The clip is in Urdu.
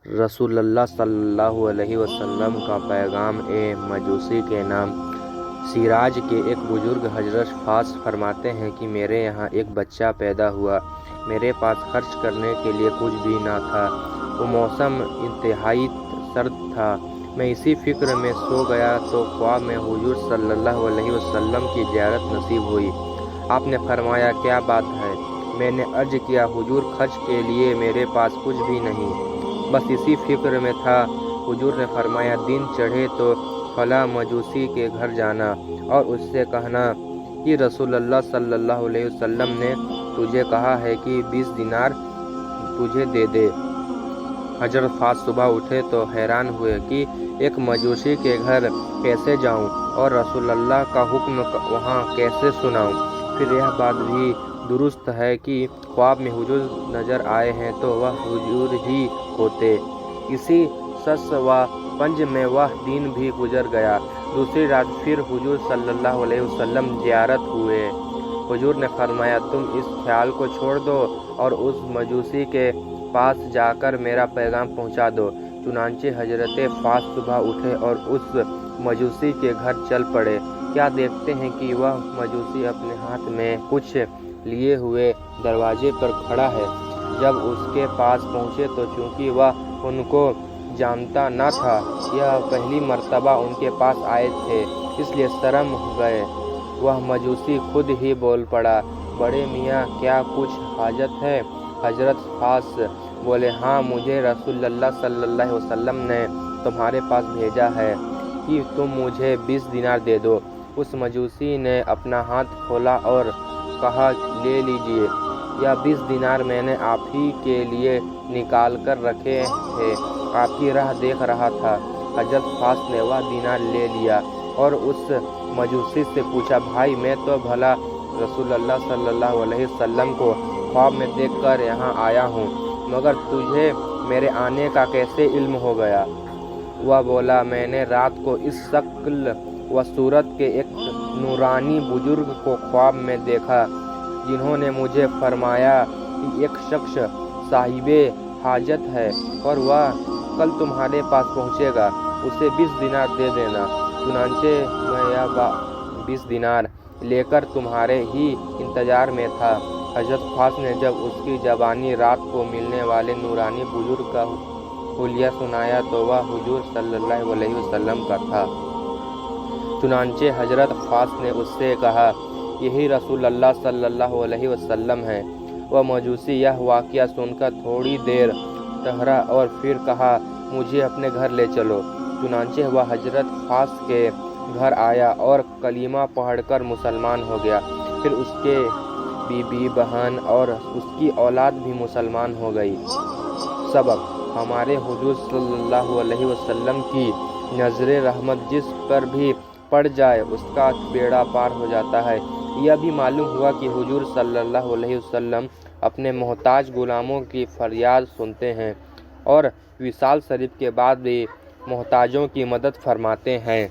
رسول اللہ صلی اللہ علیہ وسلم کا پیغام مجوسی کے نام سراج کے ایک بزرگ حضرت فاس فرماتے ہیں کہ میرے یہاں ایک بچہ پیدا ہوا۔ میرے پاس خرچ کرنے کے لیے کچھ بھی نہ تھا۔ وہ موسم انتہائی سرد تھا۔ میں اسی فکر میں سو گیا تو خواب میں حضور صلی اللہ علیہ وسلم کی زیارت نصیب ہوئی۔ آپ نے فرمایا کیا بات ہے؟ میں نے عرض کیا حضور خرچ کے لیے میرے پاس کچھ بھی نہیں، بس اسی فکر میں تھا۔ حضور نے فرمایا دن چڑھے تو فلاں مجوسی کے گھر جانا اور اس سے کہنا کہ رسول اللہ صلی اللہ علیہ وسلم نے تجھے کہا ہے کہ 20 دینار تجھے دے دے۔ حضرت فاس صبح اٹھے تو حیران ہوئے کہ ایک مجوسی کے گھر کیسے جاؤں اور رسول اللہ کا حکم وہاں کیسے سناؤں؟ پھر یہ بات بھی درست ہے کہ خواب میں حضور نظر آئے ہیں تو وہ حضور ہی ہوتے۔ اسی سس و پنج میں وہ دن بھی گزر گیا۔ دوسری رات پھر حضور صلی اللہ علیہ وسلم زیارت ہوئے۔ حضور نے فرمایا تم اس خیال کو چھوڑ دو اور اس مجوسی کے پاس جا کر میرا پیغام پہنچا دو۔ چنانچہ حضرت فاس صبح اٹھے اور اس مجوسی کے گھر چل پڑے۔ کیا دیکھتے ہیں کہ وہ مجوسی اپنے ہاتھ میں کچھ لیے ہوئے دروازے پر کھڑا ہے۔ جب اس کے پاس پہنچے تو چونکہ وہ ان کو جانتا نہ تھا، یہ پہلی مرتبہ ان کے پاس آئے تھے، اس لیے شرم گئے۔ وہ مجوسی خود ہی بول پڑا، بڑے میاں کیا کچھ حاجت ہے؟ حضرت فاس بولے ہاں، مجھے رسول اللہ صلی اللہ علیہ وسلم نے تمہارے پاس بھیجا ہے کہ تم مجھے 20 دینار دے دو۔ اس مجوسی نے اپنا ہاتھ کھولا اور کہا لے لیجئے، یہ 20 دینار میں نے آپ ہی کے لیے نکال کر رکھے ہیں، آپ کی راہ دیکھ رہا تھا۔ حضرت فاس نے وہ دینار لے لیا اور اس مجوسی سے پوچھا بھائی میں تو بھلا رسول اللہ صلی اللہ علیہ وسلم کو خواب میں دیکھ کر یہاں آیا ہوں، مگر تجھے میرے آنے کا کیسے علم ہو گیا؟ وہ بولا میں نے رات کو اس شکل و صورت کے ایک نورانی بزرگ کو خواب میں دیکھا، جنہوں نے مجھے فرمایا کہ ایک شخص صاحب حاجت ہے اور وہ کل تمہارے پاس پہنچے گا، اسے 20 دینار دے دینا۔ چنانچہ میں یہ 20 دینار لے کر تمہارے ہی انتظار میں تھا۔ حضرت فاس نے جب اس کی زبانی رات کو ملنے والے نورانی بزرگ کا حلیہ سنایا تو وہ حضور صلی اللہ علیہ وسلم کا تھا۔ چنانچہ حضرت فاس نے اس سے کہا یہی رسول اللہ صلی اللہ علیہ وسلم ہیں۔ وہ مجوسی یہ واقعہ سن کر تھوڑی دیر ٹھہرا اور پھر کہا مجھے اپنے گھر لے چلو۔ چنانچہ وہ حضرت فاس کے گھر آیا اور کلمہ پڑھ کر مسلمان ہو گیا۔ پھر اس کے بیوی بہن اور اس کی اولاد بھی مسلمان ہو گئی۔ سبق: ہمارے حضور صلی اللہ علیہ وسلم کی نظر رحمت جس پر بھی پڑ جائے اس کا بیڑا پار ہو جاتا ہے۔ یہ بھی معلوم ہوا کہ حضور صلی اللہ علیہ وسلم اپنے محتاج غلاموں کی فریاد سنتے ہیں اور وصال شریف کے بعد بھی محتاجوں کی مدد فرماتے ہیں۔